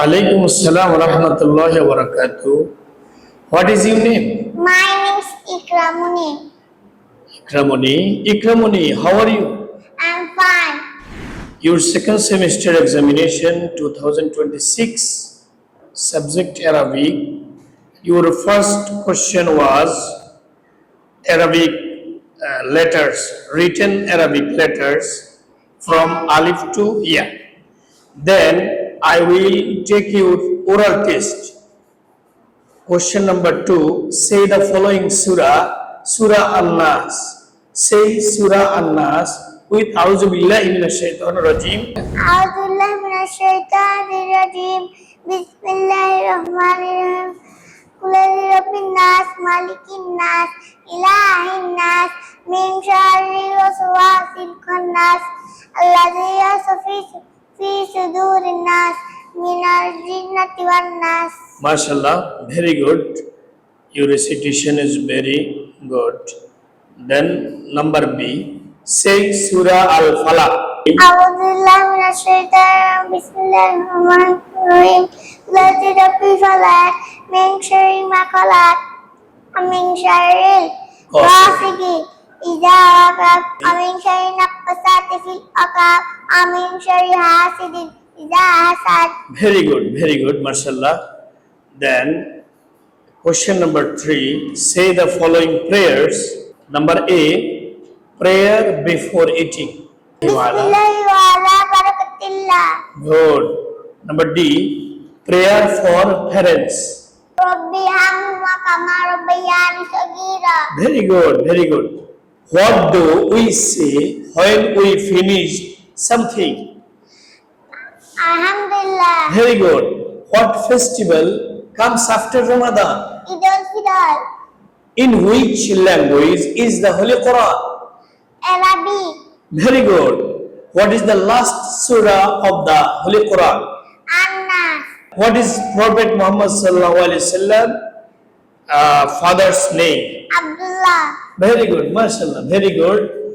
Alaikum assalam wa rahmatullahi wa barakatuh. What is your name? My name is Ikramuni. Ikramuni. Ikramuni, how are you? I'm fine. Your second semester examination 2026, subject Arabic. Your first question was Arabic letters, written Arabic letters from Alif to Ya. Then I will take your oral test. Question number 2. Say the following surah, Surah An-Nas. Say Surah An-Nas with A'udhu Billahi Minash Shaitanir Rajim. A'udhu minash shaitanir rajim. Bismillahirrahmanirrahim. Qul a'udhu birabbin nas, malikin nas, ilahin nas, min sharril waswasil khannas, alladhi yasfi fi sudurin nas, minal jinnati wan nas. MashaAllah, very good. Your recitation is very good. Then number B. Say Surah Al-Falaq. أعوذ بالله من الشيطان بسم الله الرحمن الرحيم الذي ربي فلق من شر ما خلق ومن شر غاسق إذا وقب ومن شر النفاثات في العقد ومن شر حاسد إذا حسد. Very good, mashallah. Then question number 3. Say the following prayers. Number A. Prayer before eating. Bismillahi wa ala barakatillah. Good. Number D. Prayer for parents. Rabbi hamhuma kama rabbayani saghira. Very good. What do we say when we finish something? Alhamdulillah. Very good. What festival comes after Ramadan? Eid al-Fitr. In which language is the Holy Quran? Arabic. Very good. What is the last surah of the Holy Quran? Annas. What is Prophet Muhammad sallallahu alaihi wasallam father's name? Abdullah. Very good, mashallah. Very good.